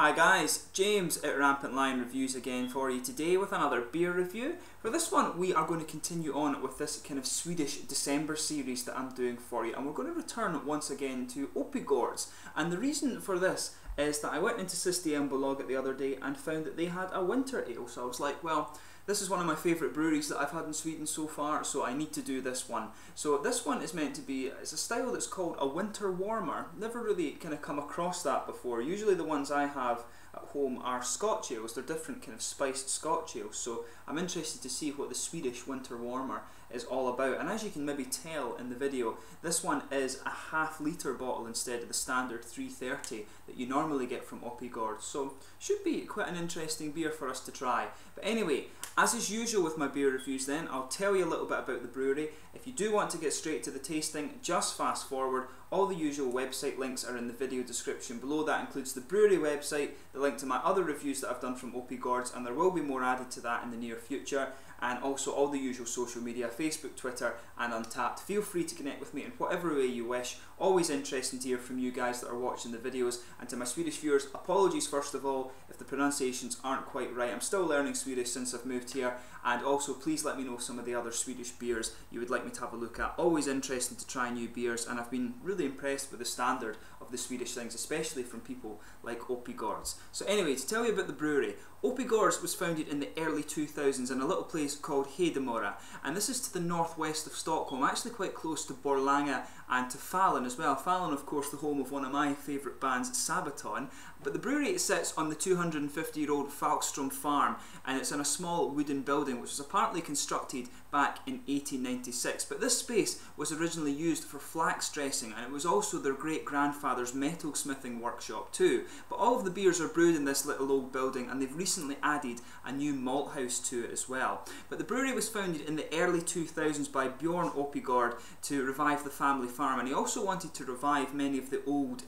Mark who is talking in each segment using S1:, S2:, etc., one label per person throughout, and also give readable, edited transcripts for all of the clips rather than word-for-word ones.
S1: Hi guys, James at RampantLionReviews again for you today with another beer review. For this one we are going to continue on with this kind of Swedish December series that I'm doing for you, and we're going to return once again to Oppigårds. And the reason for this is that I went into Systembolaget the other day and found that they had a winter ale, so I was like, well, this is one of my favourite breweries that I've had in Sweden so far, so I need to do this one. So this one is meant to be, it's a style that's called a winter warmer. Never really kind of come across that before. Usually the ones I have at home are Scotch ales. They're different kind of spiced Scotch ales, so I'm interested to see what the Swedish winter warmer is all about. And as you can maybe tell in the video, this one is a half-litre bottle instead of the standard 330 that you normally get from Oppigårds, so should be quite an interesting beer for us to try. But anyway, as is usual with my beer reviews then, I'll tell you a little bit about the brewery. If you do want to get straight to the tasting, just fast forward. All the usual website links are in the video description below. That includes the brewery website, the link to my other reviews that I've done from Oppigårds, and there will be more added to that in the near future, and also all the usual social media, Facebook, Twitter and Untappd. Feel free to connect with me in whatever way you wish. Always interesting to hear from you guys that are watching the videos, and to my Swedish viewers, apologies first of all if the pronunciations aren't quite right. I'm still learning Swedish since I've moved here, and also please let me know some of the other Swedish beers you would like me to have a look at. Always interesting to try new beers, and I've been really impressed with the standard of the Swedish things, especially from people like Oppigårds. So anyway, to tell you about the brewery, Oppigårds was founded in the early 2000s in a little place called Hedemora, and this is to the northwest of Stockholm, actually quite close to Borlänge and to Falun as well. Falun, of course, the home of one of my favourite bands, Sabaton. But the brewery sits on the 250-year-old Falkstrom farm, and it's in a small wooden building which was apparently constructed back in 1896. But this space was originally used for flax dressing, and it was also their great-grandfather's metal smithing workshop too. But all of the beers are brewed in this little old building, and they've recently added a new malt house to it as well. But the brewery was founded in the early 2000s by Bjorn Oppigård to revive the family farm, and he also wanted to revive many of the old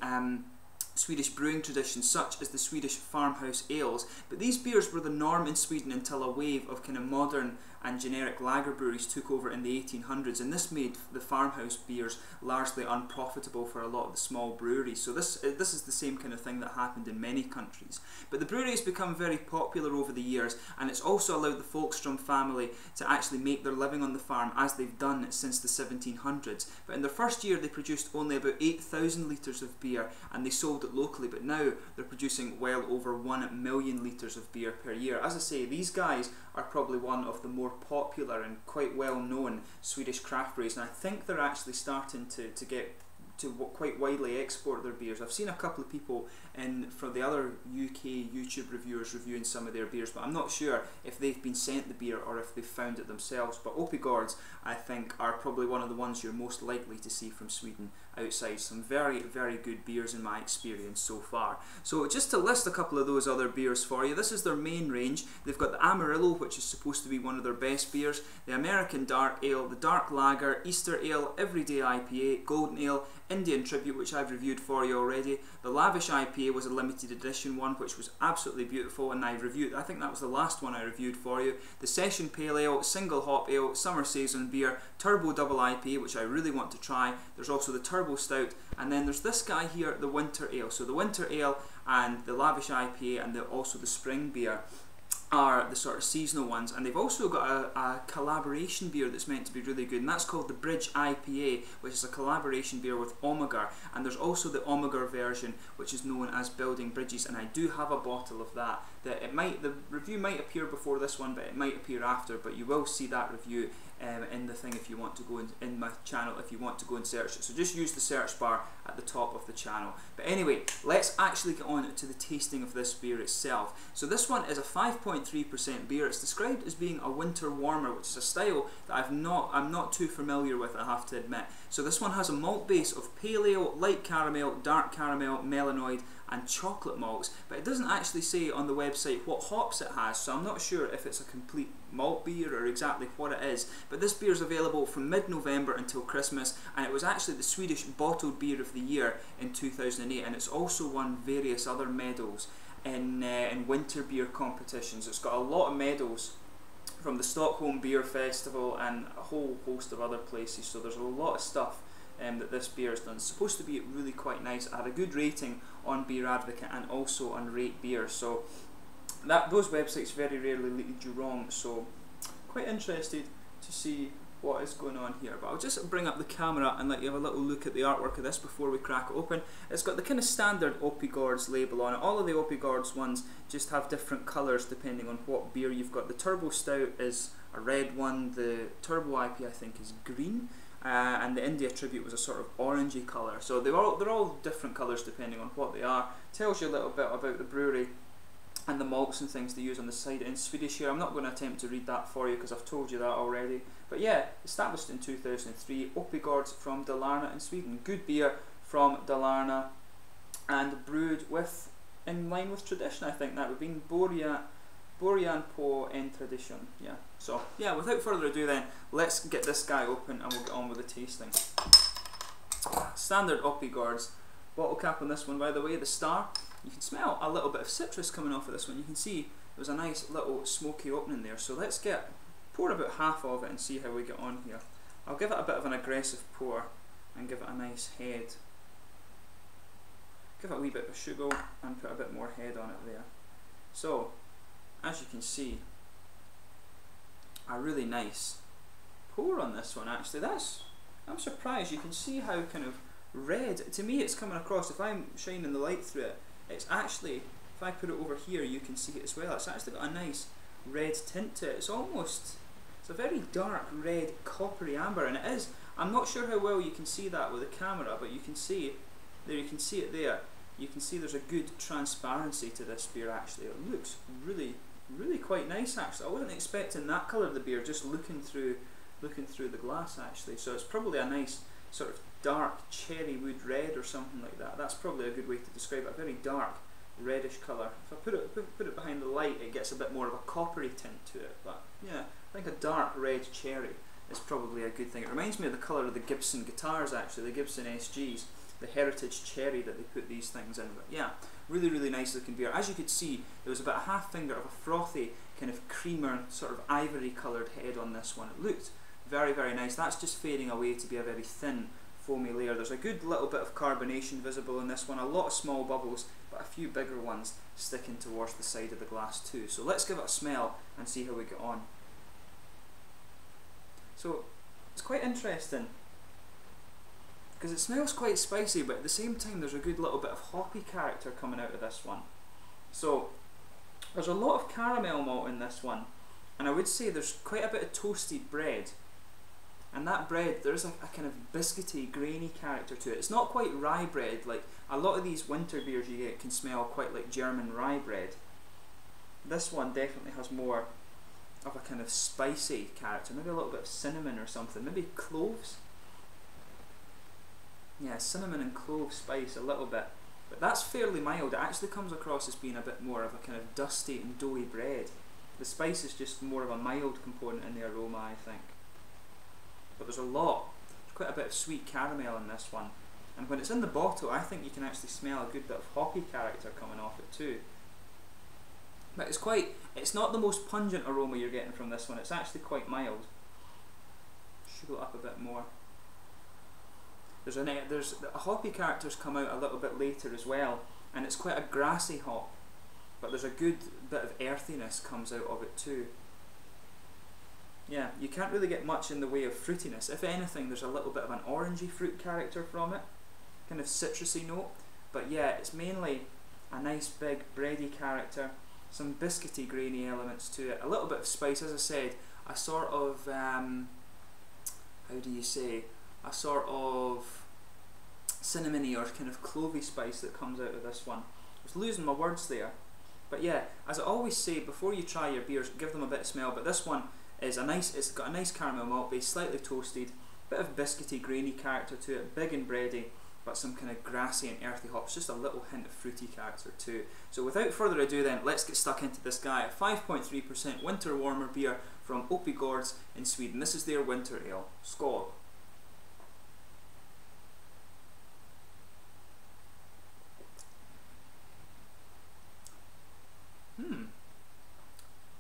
S1: Swedish brewing traditions, such as the Swedish farmhouse ales. But these beers were the norm in Sweden until a wave of kind of modern and generic lager breweries took over in the 1800s, and this made the farmhouse beers largely unprofitable for a lot of the small breweries. So this is the same kind of thing that happened in many countries. But the brewery has become very popular over the years, and it's also allowed the Falkstrom family to actually make their living on the farm, as they've done since the 1700s. But in their first year they produced only about 8,000 litres of beer, and they sold it locally, but now they're producing well over 1 million litres of beer per year. As I say, these guys are probably one of the more popular and quite well known Swedish craft breweries, and I think they're actually starting to get to quite widely export their beers. I've seen a couple of people from the other UK YouTube reviewers reviewing some of their beers, but I'm not sure if they've been sent the beer or if they've found it themselves. But Oppigårds, I think, are probably one of the ones you're most likely to see from Sweden outside. Some very, very good beers in my experience so far. So just to list a couple of those other beers for you, this is their main range. They've got the Amarillo, which is supposed to be one of their best beers, the American Dark Ale, the Dark Lager, Easter Ale, Everyday IPA, Golden Ale, Indian Tribute, which I've reviewed for you already. The Lavish IPA was a limited edition one, which was absolutely beautiful, and I think that was the last one I reviewed for you. The Session Pale Ale, Single Hop Ale, Summer Saison Beer, Turbo Double IPA, which I really want to try. There's also the Turbo Stout, and then there's this guy here, the Winter Ale. So the Winter Ale and the Lavish IPA and also the Spring Beer are the sort of seasonal ones, and they've also got a collaboration beer that's meant to be really good, and that's called the Bridge IPA, which is a collaboration beer with Omega. And there's also the Omega version, which is known as Building Bridges, and I do have a bottle of that. The review might appear before this one, but it might appear after, but you will see that review in the thing if you want to go in my channel, if you want to go and search it. So just use the search bar at the top of the channel. But anyway, let's actually get on to the tasting of this beer itself. So this one is a 5.3% beer. It's described as being a winter warmer, which is a style that I'm not too familiar with, I have to admit. So this one has a malt base of pale ale, light caramel, dark caramel, melanoid and chocolate malts, but it doesn't actually say on the website what hops it has, so I'm not sure if it's a complete malt beer or exactly what it is. But this beer is available from mid-November until Christmas, and it was actually the Swedish Bottled Beer of the Year in 2008, and it's also won various other medals in winter beer competitions. It's got a lot of medals from the Stockholm Beer Festival and a whole host of other places, so there's a lot of stuff that this beer has done. It's supposed to be really quite nice. I had a good rating on Beer Advocate and also on Rate Beer, so those websites very rarely lead you wrong, so quite interested to see what is going on here. But I'll just bring up the camera and let you have a little look at the artwork of this before we crack it open. It's got the kind of standard Oppigårds label on it. All of the Oppigårds ones just have different colours depending on what beer you've got. The Turbo Stout is a red one, the Turbo IP I think is green, and the India Tribute was a sort of orangey colour. So they're all different colours depending on what they are. Tells you a little bit about the brewery and the malts and things they use on the side in Swedish here. I'm not going to attempt to read that for you because I've told you that already. But yeah, established in 2003, Oppigårds from Dalarna in Sweden. Good beer from Dalarna and brewed in line with tradition, I think that would be Början på en tradition. Yeah. So yeah, without further ado then, let's get this guy open and we'll get on with the tasting. Standard Oppigårds. Bottle cap on this one, by the way, the star. You can smell a little bit of citrus coming off of this one. You can see there's a nice little smoky opening there. So let's pour about half of it and see how we get on here. I'll give it a bit of an aggressive pour and give it a nice head. Give it a wee bit of sugar and put a bit more head on it there. So, as you can see, a really nice pour on this one actually. I'm surprised. You can see how kind of red, to me it's coming across, if I'm shining the light through it, it's actually, if I put it over here you can see it as well, it's actually got a nice red tint to it. It's a very dark red coppery amber, and it is, I'm not sure how well you can see that with the camera, but you can see there, you can see it there, you can see there's a good transparency to this beer actually. It looks really quite nice actually. I wasn't expecting that colour of the beer just looking through the glass actually, so it's probably a nice sort of dark cherry wood red or something like that. That's probably a good way to describe it, a very dark reddish colour. If I put it behind the light it gets a bit more of a coppery tint to it, but yeah, I think a dark red cherry is probably a good thing. It reminds me of the colour of the Gibson guitars actually, the Gibson SGs, the heritage cherry that they put these things in. But yeah, really nice looking beer. As you could see, there was about a half finger of a frothy kind of creamer sort of ivory coloured head on this one. It looked very nice. That's just fading away to be a very thin foamy layer. There's a good little bit of carbonation visible in this one, a lot of small bubbles, but a few bigger ones sticking towards the side of the glass too. So let's give it a smell and see how we get on. So it's quite interesting because it smells quite spicy, but at the same time there's a good little bit of hoppy character coming out of this one. So there's a lot of caramel malt in this one, and I would say there's quite a bit of toasted bread. And that bread, there's a kind of biscuity, grainy character to it. It's not quite rye bread, like a lot of these winter beers you get can smell quite like German rye bread. This one definitely has more of a kind of spicy character, maybe a little bit of cinnamon or something, maybe cloves. Yeah, cinnamon and clove spice a little bit, but that's fairly mild. It actually comes across as being a bit more of a kind of dusty and doughy bread. The spice is just more of a mild component in the aroma, I think. But there's quite a bit of sweet caramel in this one, and when it's in the bottle I think you can actually smell a good bit of hoppy character coming off it too. But it's not the most pungent aroma you're getting from this one, it's actually quite mild. Sugar it up a bit more. There's hoppy characters come out a little bit later as well, and it's quite a grassy hop, but there's a good bit of earthiness comes out of it too. Yeah, you can't really get much in the way of fruitiness. If anything, there's a little bit of an orangey fruit character from it, kind of citrusy note, but yeah, it's mainly a nice big bready character, some biscuity grainy elements to it, a little bit of spice, as I said, a sort of, how do you say, a sort of cinnamony or kind of clovey spice that comes out of this one. I was losing my words there. But yeah, as I always say, before you try your beers, give them a bit of smell, but this one is it's got a nice caramel malt base, slightly toasted, bit of biscuity grainy character to it, big and bready, but some kind of grassy and earthy hops, just a little hint of fruity character too. So without further ado then, let's get stuck into this guy. 5.3% winter warmer beer from Oppigårds in Sweden. This is their winter ale. Skål!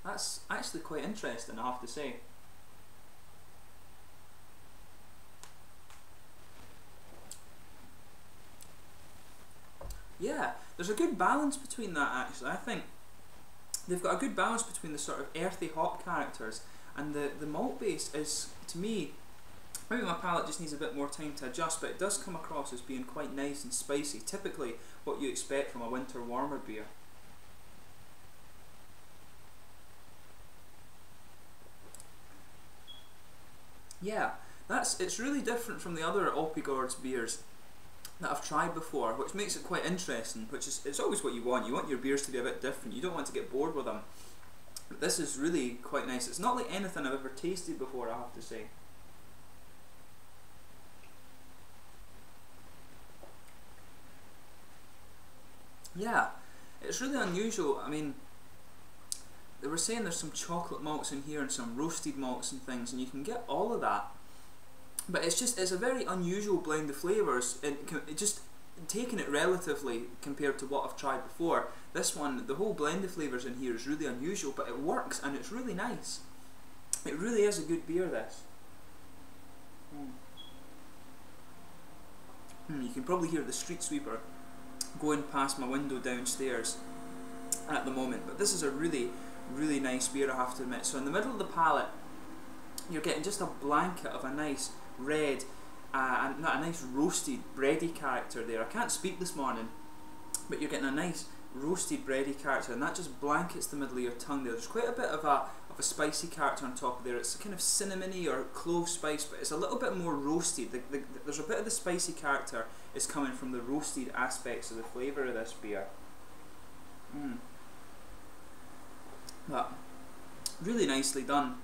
S1: That's actually quite interesting, I have to say. yeah, there's a good balance between that actually. I think they've got a good balance between the sort of earthy hop characters and the malt base is, to me, maybe my palate just needs a bit more time to adjust, but it does come across as being quite nice and spicy, typically what you expect from a winter warmer beer. Yeah, it's really different from the other Oppigårds beers that I've tried before, which makes it quite interesting, which is, it's always what you want. You want your beers to be a bit different, you don't want to get bored with them. But this is really quite nice. It's not like anything I've ever tasted before, I have to say. Yeah, it's really unusual. I mean, they were saying there's some chocolate malts in here and some roasted malts and things, and you can get all of that. But it's a very unusual blend of flavours, and it just taking it relatively compared to what I've tried before. This one, the whole blend of flavours in here is really unusual, but it works and it's really nice. It really is a good beer, this. You can probably hear the street sweeper going past my window downstairs at the moment, but this is a really, really nice beer, I have to admit. So in the middle of the palate, you're getting just a blanket of a nice red, and not a nice roasted bready character there. I can't speak this morning, but you're getting a nice roasted bready character, and that just blankets the middle of your tongue there. There's quite a bit of a spicy character on top of there. It's kind of cinnamony or clove spice, but it's a little bit more roasted. There's a bit of the spicy character is coming from the roasted aspects of the flavour of this beer. But really nicely done.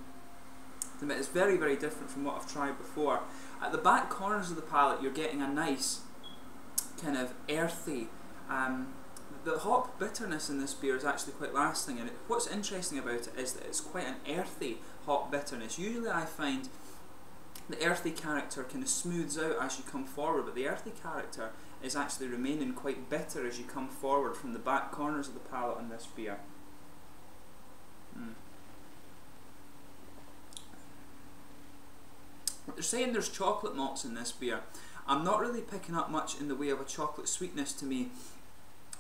S1: It's very, very different from what I've tried before. At the back corners of the palate, you're getting a nice kind of earthy, the hop bitterness in this beer is actually quite lasting, and what's interesting about it is that it's quite an earthy hop bitterness. Usually I find the earthy character kind of smooths out as you come forward, but the earthy character is actually remaining quite bitter as you come forward from the back corners of the palate on this beer. They're saying there's chocolate malts in this beer. I'm not really picking up much in the way of a chocolate sweetness to me.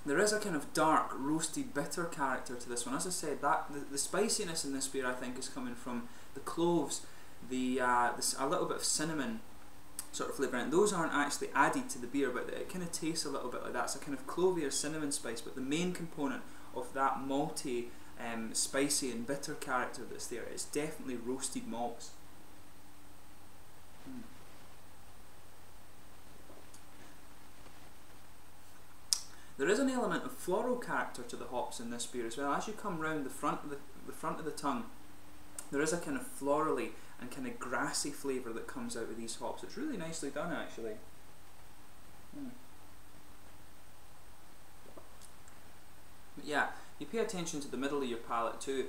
S1: There is a kind of dark, roasted, bitter character to this one. As I said, the spiciness in this beer I think is coming from the cloves, a little bit of cinnamon sort of flavour, and those aren't actually added to the beer, but it kind of tastes a little bit like that. It's a kind of clovey or cinnamon spice, but the main component of that malty, spicy and bitter character that's there is definitely roasted malts. There is an element of floral character to the hops in this beer as well. As you come round the front of the tongue, there is a kind of florally and kind of grassy flavour that comes out of these hops. It's really nicely done, actually. But yeah, you pay attention to the middle of your palate too.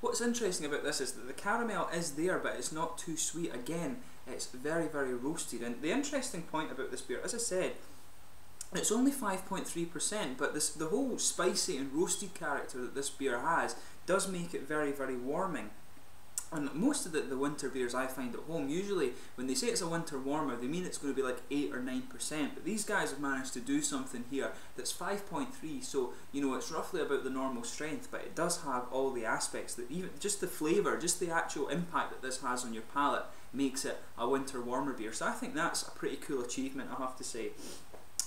S1: What's interesting about this is that the caramel is there, but it's not too sweet. Again, it's very, very roasted. And the interesting point about this beer, as I said, it's only 5.3%, but the whole spicy and roasted character that this beer has does make it very, very warming. And most of the winter beers I find at home, usually when they say it's a winter warmer, they mean it's going to be like 8 or 9%. But these guys have managed to do something here that's 5.3, so you know it's roughly about the normal strength, but it does have all the aspects that even just the flavour, just the actual impact that this has on your palate makes it a winter warmer beer. So I think that's a pretty cool achievement, I have to say.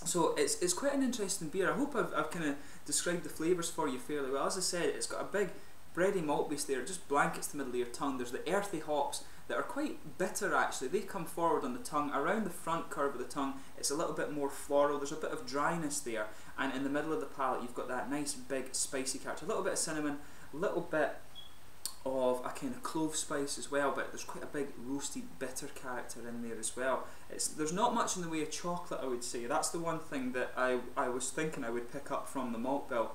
S1: So it's quite an interesting beer. I hope I've kind of described the flavours for you fairly well. As I said, it's got a big bready malt base there. It just blankets the middle of your tongue. There's the earthy hops that are quite bitter actually. They come forward on the tongue. Around the front curve of the tongue, it's a little bit more floral. There's a bit of dryness there. And in the middle of the palate, you've got that nice big spicy character. A little bit of cinnamon, a little bit of a kind of clove spice as well, but there's quite a big roasted bitter character in there as well. There's not much in the way of chocolate, I would say. That's the one thing that I was thinking I would pick up from the malt bill.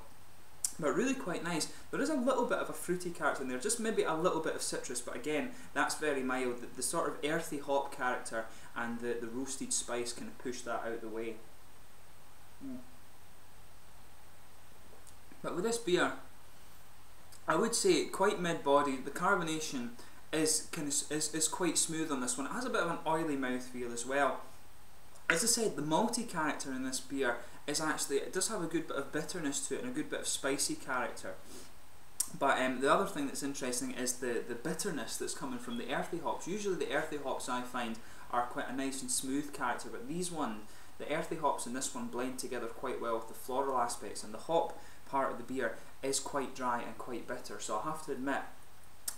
S1: But really quite nice. There is a little bit of a fruity character in there, just maybe a little bit of citrus, but again, that's very mild. The sort of earthy hop character and the roasted spice kind of push that out of the way. But with this beer, I would say quite mid-body. The carbonation is quite smooth on this one. It has a bit of an oily mouthfeel as well. As I said, the malty character in this beer is actually, it does have a good bit of bitterness to it and a good bit of spicy character. But the other thing that's interesting is the bitterness that's coming from the earthy hops. Usually the earthy hops I find are quite a nice and smooth character, but these one, the earthy hops in this one blend together quite well with the floral aspects, and the hop part of the beer is quite dry and quite bitter. So I have to admit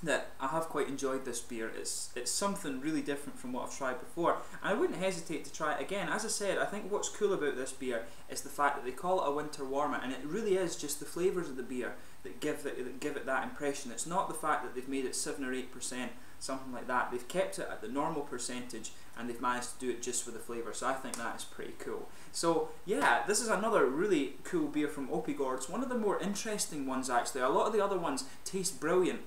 S1: that I have quite enjoyed this beer. It's something really different from what I've tried before, and I wouldn't hesitate to try it again. As I said, I think what's cool about this beer is the fact that they call it a winter warmer, and it really is just the flavours of the beer that give it that impression. It's not the fact that they've made it 7 or 8%, something like that. They've kept it at the normal percentage, and they've managed to do it just with the flavour, so I think that is pretty cool. So yeah, this is another really cool beer from Oppigårds. One of the more interesting ones actually. A lot of the other ones taste brilliant,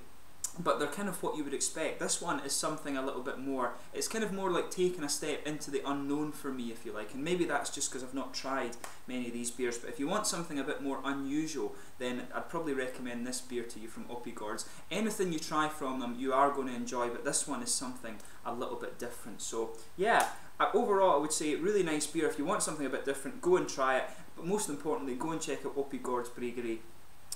S1: but they're kind of what you would expect. This one is something a little bit more, it's kind of more like taking a step into the unknown for me, if you like, and maybe that's just because I've not tried many of these beers. But if you want something a bit more unusual, then I'd probably recommend this beer to you from Oppigårds. Anything you try from them you are going to enjoy, but this one is something a little bit different. So yeah, overall I would say really nice beer. If you want something a bit different, go and try it, but most importantly go and check out Oppigårds Bryggeri.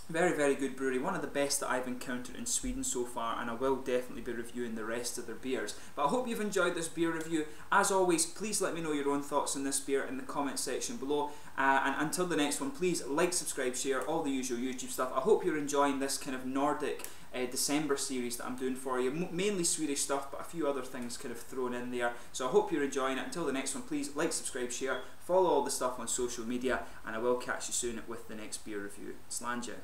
S1: Very, very good brewery, one of the best that I've encountered in Sweden so far, and I will definitely be reviewing the rest of their beers. But I hope you've enjoyed this beer review. As always, please let me know your own thoughts on this beer in the comment section below. And until the next one, please like, subscribe, share, all the usual YouTube stuff. I hope you're enjoying this kind of Nordic December series that I'm doing for you. Mainly Swedish stuff, but a few other things kind of thrown in there. So I hope you're enjoying it. Until the next one, please like, subscribe, share, follow all the stuff on social media, and I will catch you soon with the next beer review. Slàinte.